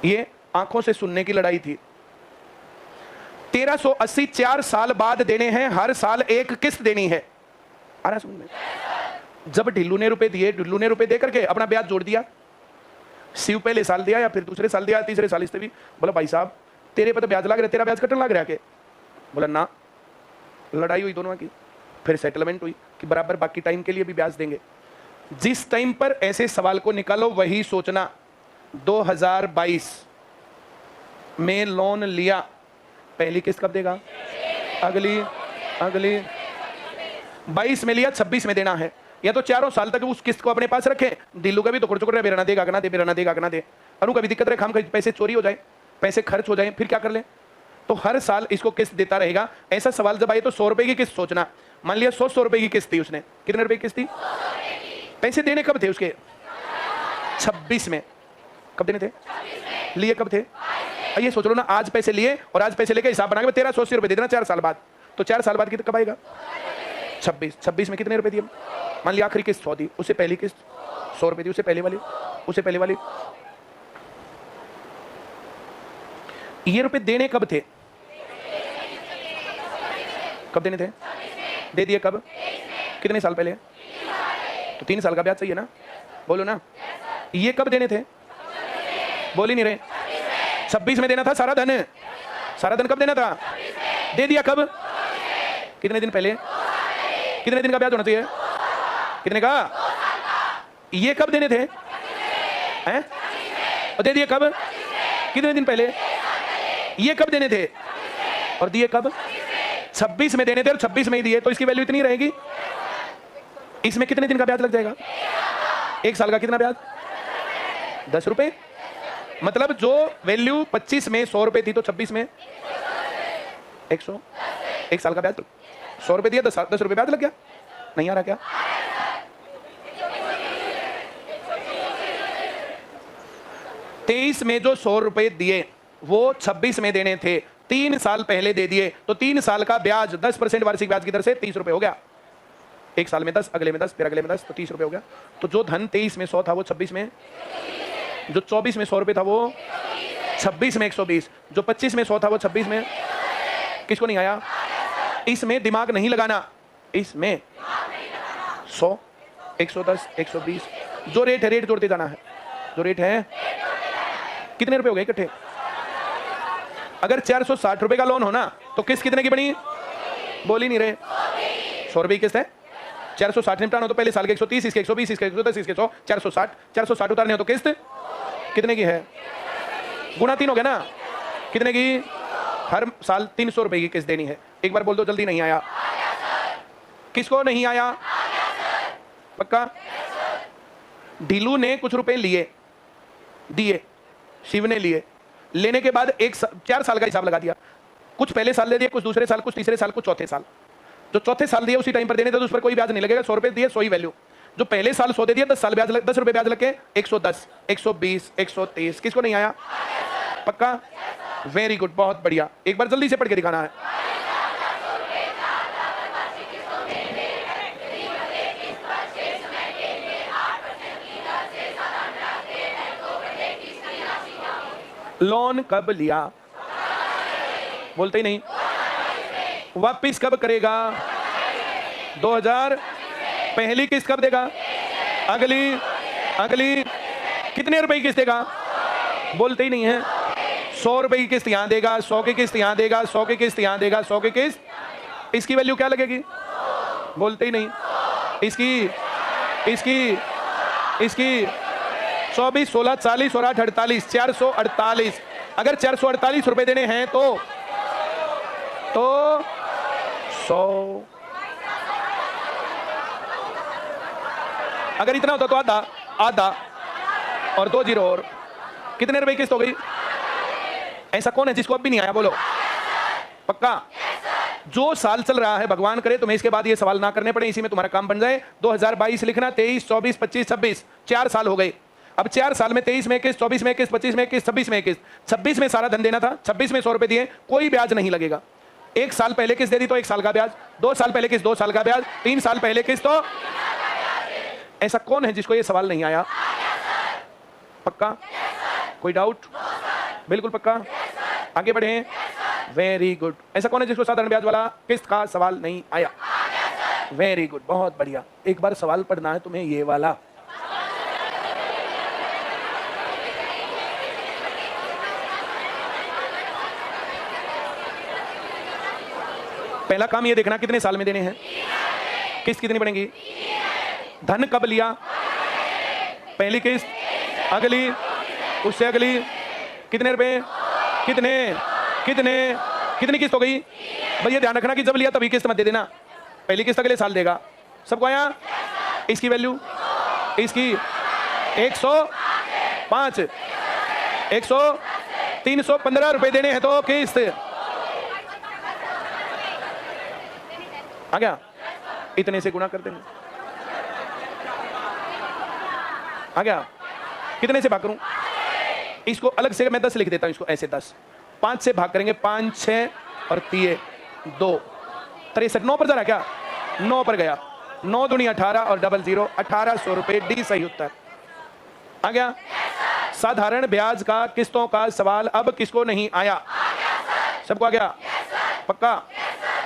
ये आंखों से सुनने की लड़ाई थी। 1380 4 साल बाद देने हैं, हर साल एक किस्त देनी है। आ रहा समझ में? जब ढिल्लू ने रुपए दिए, ढिल्लू ने रुपए दे करके अपना ब्याज जोड़ दिया। शिव पहले साल दिया या फिर दूसरे साल दिया, तीसरे साल इससे भी बोला भाई साहब तेरे पे तो ब्याज लग रहा है, तेरा ब्याज कटने लग रहा है के? बोला ना। लड़ाई हुई दोनों की, फिर सेटलमेंट हुई कि बराबर बाकी टाइम के लिए भी ब्याज देंगे। जिस टाइम पर ऐसे सवाल को निकालो वही सोचना। 2022 में लोन लिया, पहली किस्त कब देगा? अगली 22 में लिया, 26 में देना है। या तो चारों साल तक उस किस्त को अपने पास रखें। दिल्लू का भी तो चुकर बेराना देगा ना दे, बेराना देगा ना दे, अनु का भी दिक्कत रहे, खाम पैसे चोरी हो जाए, पैसे खर्च हो जाए, फिर क्या कर ले? तो हर साल इसको किस्त देता रहेगा। ऐसा सवाल जब आए तो 100 रुपए की किस्त सोचना। मान लिया 100 रुपए की किस्त थी, उसने कितने रुपए की किस्त थी? पैसे देने कब थे उसके? 26 में। कब देने थे? लिए कब थे? ये सोच लो ना, आज पैसे लिए और आज पैसे लेके हिसाब बना के 1380 रुपए दे देना 4 साल बाद, तो 4 साल बाद कब आएगा? 26 में कितने रुपए दिए? मान लिया आखिरी किस्त 100 दी, उससे पहली किस्त 100 रुपए दी, उससे पहले वाली ये रुपए देने कब थे? कब देने थे? दे दिए कब? कितने साल पहले? तो 3 साल का ब्याज चाहिए ना। बोलो ना। ये कब देने थे? बोल ही नहीं रहे। 26 में देना था सारा धन। सारा धन कब देना था? दे दिया कब? कितने दिन पहले? कितने दिन का ब्याज होना चाहिए? कितने का? ये कब देने थे? हैं? और दे दिए कब? कितने दिन पहले? ये कब देने थे? और दिए कब? 26 में देने थे और 26 में ही दिए, तो इसकी वैल्यू इतनी रहेगी। इसमें कितने दिन का ब्याज लग जाएगा? एक साल का कितना ब्याज? 10 रुपए। मतलब जो वैल्यू 25 में 100 रुपए थी तो 26 में 100। एक साल का ब्याज 100 रुपए दिया, 10 रुपए ब्याज लग गया। नहीं आ रहा क्या? तेईस में जो 100 रुपए दिए वो 26 में देने थे, 3 साल पहले दे दिए, तो 3 साल का ब्याज 10% वार्षिक ब्याज की दर से 30 रुपए हो गया। एक साल में 10, अगले में 10, फिर अगले में 10, तो 30 रुपए हो गया। तो जो धन 23 में 100 था वो 26 में, जो 24 में 100 रुपए था वो 26 में 120, जो 25 में 100 था वो 26 में। किसको नहीं आया? इसमें दिमाग नहीं लगाना, इसमें 100, 110, 120, जो रेट है रेट जोड़ते जाना है। जो रेट है कितने रुपए हो गए इकट्ठे? अगर 460 रुपए का लोन हो ना तो किस्त कितने की बनी? बोल ही नहीं रहे। 100 रुपए की किस्त है, 460 निपटाना हो तो पहले साल के 130, इसके 120, इसके 110, इसके 100, 460 उतारने हो तो किस्त कितने की है? गुना 3 हो गया ना। कितने की? हर साल 300 रुपए की किस्त देनी है। एक बार बोल दो जल्दी। नहीं आया? किसको नहीं आया? पक्का? ढीलू ने कुछ रुपए लिए, दिए, शिव ने लिए, लेने के बाद 4 साल का हिसाब लगा दिया। कुछ पहले साल दे दिए, कुछ दूसरे साल, कुछ तीसरे साल, कुछ चौथे साल। जो चौथे साल दिए उसी टाइम पर देने थे तो उस पर कोई ब्याज नहीं लगेगा। 100 रुपए दिए 100 ही वैल्यू। जो पहले साल 100 दे दिया 10 साल ब्याज 10 रुपए ब्याज लगे 110, 120, 130। किसको नहीं आया? पक्का? वेरी गुड, बहुत बढ़िया। एक बार जल्दी से पढ़ के दिखाना है। लोन कब लिया? बोलते ही नहीं। वापिस कब करेगा? 2000। पहली किस्त कब देगा? अगली कितने रुपए की किस्त देगा? बोलते ही नहीं है। 100 रुपए की किस्त यहां देगा, 100 की किस्त यहां देगा, 100 की किस्त यहां देगा, 100 की किस्त। इसकी वैल्यू क्या लगेगी? बोलते ही नहीं। इसकी 24, 16, 40 और 8, 48, 448। अगर 448 रुपए देने हैं तो 100। अगर इतना होता तो आधा और 2 जीरो और कितने रुपए किस्त हो गई? ऐसा कौन है जिसको अब भी नहीं आया? बोलो। पक्का? जो साल चल रहा है भगवान करे तुम्हें इसके बाद ये सवाल ना करने पड़े, इसी में तुम्हारा काम बन जाए। 2022 लिखना, 23, 24, 25, 26, 4 साल हो गए। अब 4 साल में 23 में 21, 24 में 21, 25 में 21, 26 में 21। 26 में सारा धन देना था, 26 में 100 रुपए दिए, कोई ब्याज नहीं लगेगा। 1 साल पहले किस्त दे दी तो 1 साल का ब्याज, 2 साल पहले किस्त 2 साल का ब्याज, 3 साल पहले किस्त तो। ऐसा कौन है जिसको ये सवाल नहीं आया? पक्का? कोई डाउट? बिल्कुल पक्का? आगे बढ़े। Very good. ऐसा कौन है जिसको साधारण ब्याज वाला किस्त का सवाल नहीं आया? वेरी गुड, बहुत बढ़िया। एक बार सवाल पढ़ना है तुम्हें ये वाला। पहला काम ये देखना कितने साल में देने हैं, किस्त कितनी पड़ेगी, धन कब लिया, पहली किस्त, अगली, उससे अगली, कितने रुपए, कितने कितने कितनी किस्त हो गई। भैया ध्यान रखना कि जब लिया तभी किस्त मत दे देना, पहली किस्त अगले साल देगा। सबको आया? इसकी वैल्यू, इसकी 105, 315 रुपए देने हैं तो किस्त आ गया। इतने से गुणा कर देंगे, आ गया। कितने से भाग करूं? इसको अलग से मैं 10 लिख देता हूं, इसको ऐसे 10, 5 से भाग करेंगे, 5, 6 और 3, 2, 63, 9 पर जा रहा क्या? 9 पर गया। 9 दूनी 18 और डबल 0, 1800 रुपए। डी सही उत्तर आ गया। साधारण ब्याज का किस्तों का सवाल अब किसको नहीं आया? सबको आ गया? पक्का?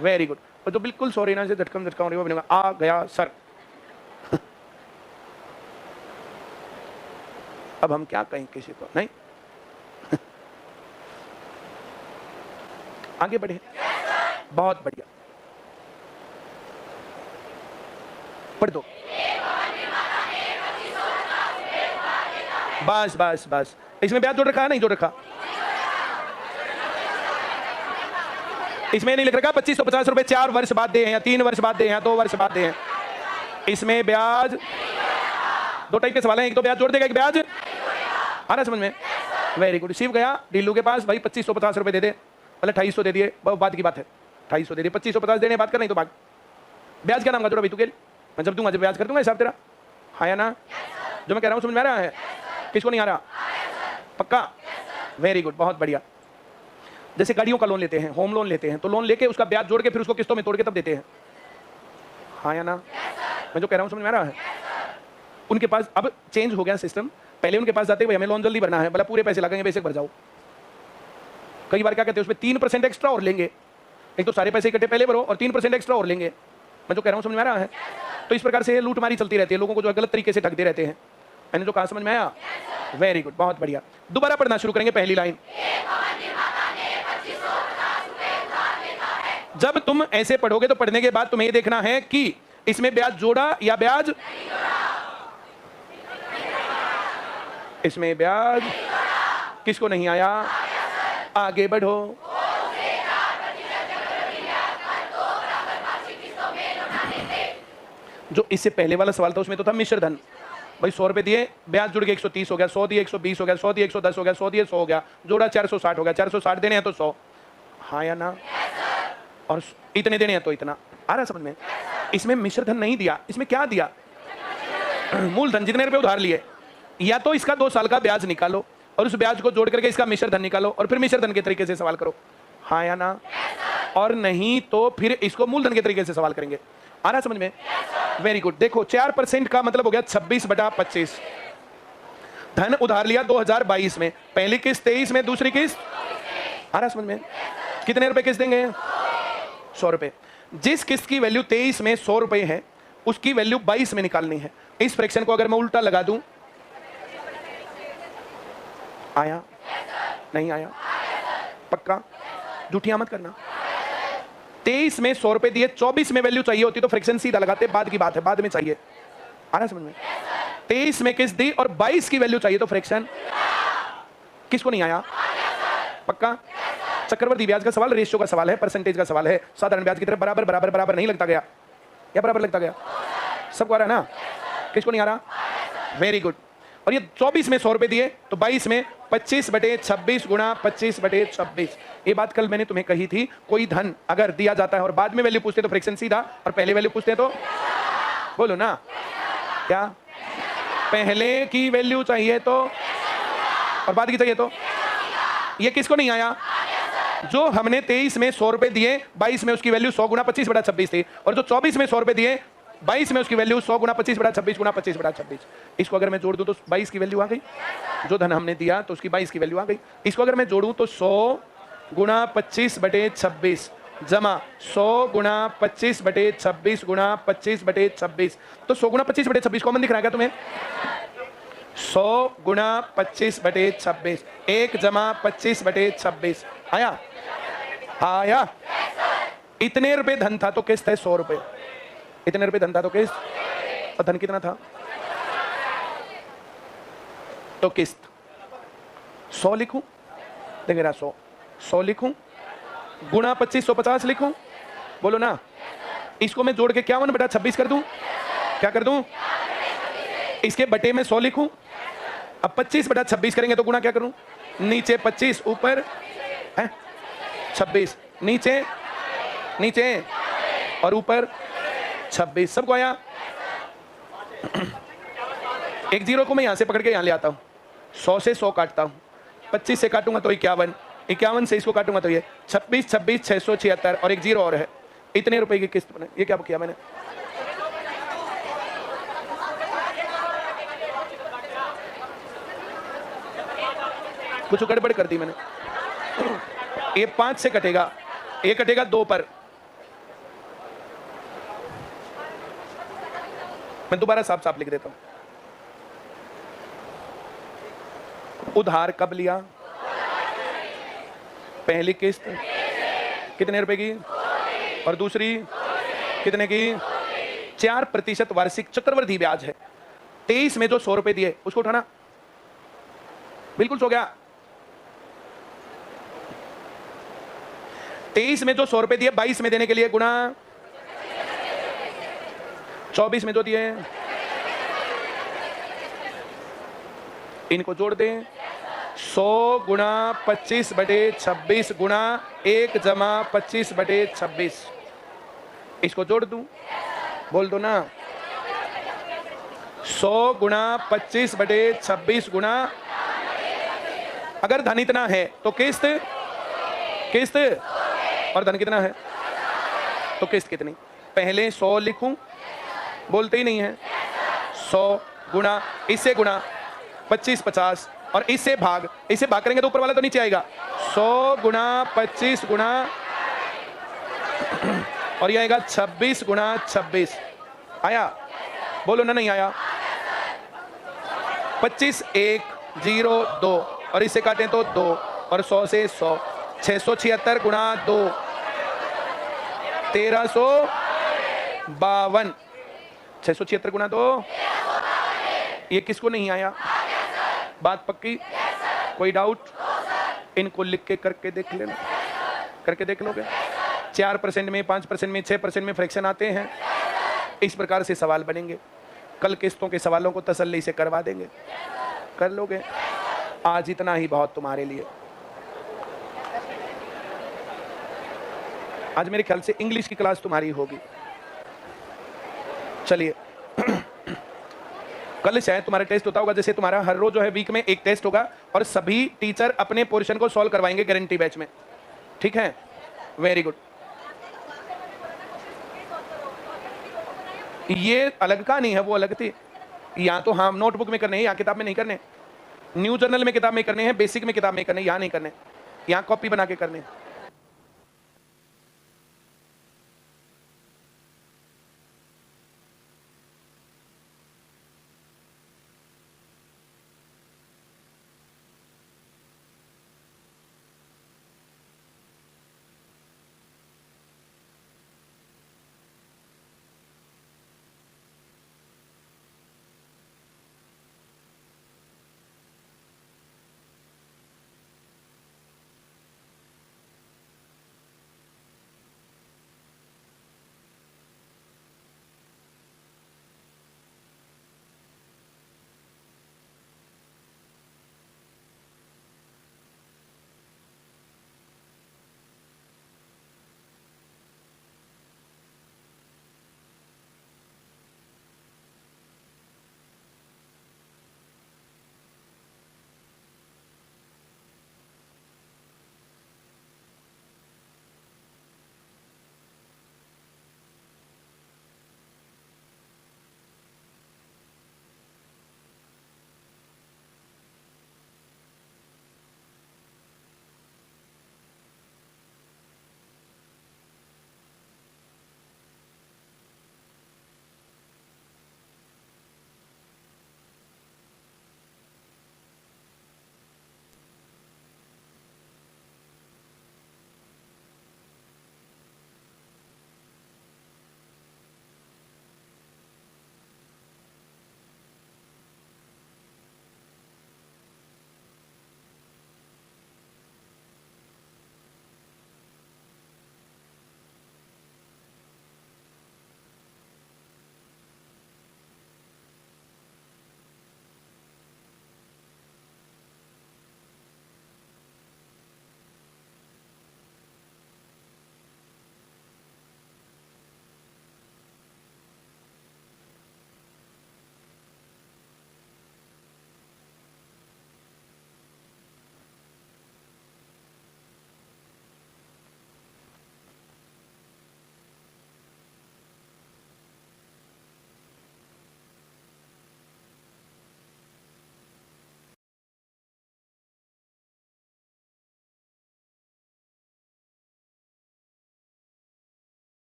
Very good. तो बिल्कुल सॉरी ना से झटकम झटका आ गया सर। अब हम क्या कहें किसी को, नहीं आगे बढ़े। बहुत बढ़िया, पढ़ दो। बस बस बस, इसमें ब्याज जोड़ रखा है नहीं जोड़ रखा? इसमें नहीं लिख रखा 2550 रुपए 4 वर्ष बाद दे हैं या 3 वर्ष बाद दे हैं या 2 वर्ष बाद दे हैं। इसमें ब्याज दो टाइप के सवाल हैं, एक तो ब्याज जोड़ देगा, एक ब्याज आ रहा समझ में? Very good. शिव गया डीलू के पास, भाई 2550 रुपए दे दे, मतलब 2800 दे दिए, बहुत बात की बात है, 2800 दे दिए, 2550 देने बात कर, नहीं तो भाग। ब्याज क्या नाम का जोड़ा भाई तू के? मैं जब दूंगा जब ब्याज कर दूंगा हिसाब तेरा, हाँ या ना? जो मैं कह रहा हूँ समझ में आ रहा है? किसको नहीं आ रहा? पक्का? वेरी गुड, बहुत बढ़िया। जैसे गाड़ियों का लोन लेते हैं, होम लोन लेते हैं, तो लोन लेके उसका ब्याज जोड़ के फिर उसको किस्तों में तोड़ के तब देते हैं, हाँ या ना? मैं जो कह रहा हूँ समझ में आ रहा है? उनके पास अब चेंज हो गया सिस्टम। पहले उनके पास जाते भाई हमें लोन जल्दी भरना है, बोला पूरे पैसे लगेंगे, बेसिक भर जाओ। कई बार क्या कहते हैं उसमें 3% एक्स्ट्रा और लेंगे, एक तो सारे पैसे इकट्ठे पहले भरो और 3% एक्स्ट्रा और लेंगे। मैं जो कह रहा हूँ समझ में आ रहा है? तो इस प्रकार से लूटमारी चलती रहती है, लोगों को जो गलत तरीके से ठगते रहते हैं। मैंने जो कहा समझ में आया? वेरी गुड, बहुत बढ़िया। दोबारा पढ़ना शुरू करेंगे पहली लाइन। जब तुम ऐसे पढ़ोगे तो पढ़ने के बाद तुम्हें ये देखना है कि इसमें ब्याज जोड़ा या ब्याज, इसमें ब्याज किसको नहीं आया? आगे बढ़ो। जो इससे पहले वाला सवाल था उसमें तो था मिश्र धन, भाई 100 रुपए दिए, ब्याज जुड़ के 130 हो गया, 100 दिए 120 हो गया, 100 दिए 110 हो गया, 100 दिए 100 हो गया, जोड़ा 460 हो गया, 460 देने हैं तो 100, हाँ या ना? और इतने देने हैं तो इतना। आ रहा समझ में? इसमें मिश्र धन नहीं दिया, इसमें क्या दिया? मूलधन, जितने रुपए उधार लिए, या तो इसका 2 साल का ब्याज निकालो और उस ब्याज को जोड़ करके इसका मिश्र धन निकालो और फिर मिश्र धन के तरीके से सवाल करो, हाँ या ना? और नहीं तो फिर इसको मूलधन के तरीके से सवाल करेंगे। आ रहा समझ में? Very good. देखो 4% का मतलब हो गया 26/25। धन उधार लिया 2022 में, पहली किस्त 23 में, दूसरी किस्त, आ रहा समझ में? कितने रुपए किस्त देंगे? 100 रुपए। जिस किस्त की वैल्यू 23 में 100 रुपए है उसकी वैल्यू 22 में निकालनी है। इस फ्रैक्शन को अगर मैं उल्टा लगा दूं, आया नहीं आया? पक्का? झूठियां मत करना। 23 में 100 रुपए दिए, 24 में वैल्यू चाहिए होती तो फ्रैक्शन सीधा लगाते, बाद की बात है, बाद में चाहिए। आ रहा समझ में? 23 में किस्त दी और 22 की वैल्यू चाहिए तो फ्रैक्शन किसको नहीं आया? पक्का? चक्रवर्ती ब्याज का सवाल रेशियो का सवाल है, परसेंटेज का सवाल है। साधारण ब्याज की तरफ बराबर बराबर बराबर नहीं लगता गया, या बराबर लगता गया? सबको आ रहा है ना? किसको नहीं आ रहा? Very good. और ये 24 में 100 रुपए दिए तो 22 में 25/26 गुणा 25/26। ये बात कल मैंने तुम्हें कही थी, कोई धन अगर दिया जाता है और बाद में वैल्यू पूछते तो फ्रैक्शन सीधा, और पहले वैल्यू पूछते तो बोलो ना क्या? पहले की वैल्यू चाहिए तो और बाद की चाहिए तो। ये किसको नहीं आया? जो हमने 23 में 100 रुपए दिए, 22 में उसकी वैल्यू 100 गुणा 25/26 थी, और जो 24 में 100 रुपए दिए, 22 में उसकी वैल्यू 100 गुणा 25/26 गुणा 25/26। इसको अगर मैं जोड़ दूं तो 22 की वैल्यू आ गई। जो धन हमने दिया तो उसकी 22 की वैल्यू आ गई। इसको अगर मैं जोड़ूं तो 100 गुणा 25/26 जमा 100 गुणा 25/26 गुणा 25/26। तो 100 गुणा 25/26 कॉमन दिख रहा है क्या तुम्हें? 100 गुणा 25/26, 1 जमा 25/26 आया? आया? इतने रुपए धन था तो किस्त है 100 रुपए। इतने रुपए धन था तो किस्त, और धन कितना था तो किस्त 100 लिखूं, देखिए 100 लिखूं गुणा 25/150 लिखूं, बोलो ना? इसको मैं जोड़ के 51/26 कर दूं, क्या कर दूं? इसके बटे में 100 लिखूं। अब 25/26 करेंगे तो गुणा क्या करूं? नीचे 25 ऊपर है 26, नीचे नीचे और ऊपर 26। सबको आया? एक जीरो को मैं यहां से पकड़ के यहां ले आता हूं, 100 से 100 काटता हूं, 25 से काटूंगा तो 51, 51 से इसको काटूंगा तो ये 26, 26 676 और एक जीरो और है। इतने रुपए की किस्त बने। ये क्या किया मैंने? कुछ गड़बड़ कर दी मैंने। ये 5 से कटेगा, ये कटेगा 2 पर। मैं दोबारा साफ साफ लिख देता हूं। उधार कब लिया? पहली किस्त कितने रुपए की और दूसरी कितने की? 4% वार्षिक चक्रवृद्धि ब्याज है। 23 में जो 100 रुपए दिए उसको उठाना, बिल्कुल सो गया। 23 में जो 100 रुपए दिए 22 में देने के लिए गुणा 24 में जो दिए इनको जोड़ दें। 100 गुणा 25/26 गुणा 1 जमा 25/26, इसको जोड़ दूं? बोल दो ना। 100 गुणा 25/26 गुणा, अगर धन इतना है तो किस्त किस्त और धन कितना है तो किस्त कितनी? पहले 100 लिखूं, बोलते ही नहीं है। 100 गुणा, इससे गुणा 25 50 और इससे भाग करेंगे तो ऊपर वाला तो नीचे आएगा। 100 गुणा 25 गुणा और ये आएगा 26 गुणा 26। आया? बोलो ना, नहीं आया? 25 1 0 2 और इससे काटें तो 2 और 100 से 100, 676 गुणा 2 1352। 676 गुणा 2, ये किसको नहीं आया? बात पक्की? कोई डाउट? इनको लिख के करके देख लेना, करके देख लोगे। 4% में, 5% में, 6% में फ्रैक्शन आते हैं। इस प्रकार से सवाल बनेंगे। कल किस्तों के सवालों को तसल्ली से करवा देंगे, कर लोगे। आज इतना ही बहुत तुम्हारे लिए। आज मेरे ख्याल से इंग्लिश की क्लास तुम्हारी होगी। चलिए कल शायद तुम्हारा टेस्ट होता होगा। जैसे तुम्हारा हर रोज जो है वीक में एक टेस्ट होगा और सभी टीचर अपने पोर्शन को सॉल्व करवाएंगे गारंटी बैच में, ठीक है? Very good. ये अलग कहानी है, वो अलग थी। यहाँ तो हम नोटबुक में करने हैं, यहाँ किताब में नहीं करने। न्यू जर्नल में किताब में करने हैं, बेसिक में किताब में करने, यहाँ नहीं करने। यहाँ कॉपी बना के करने।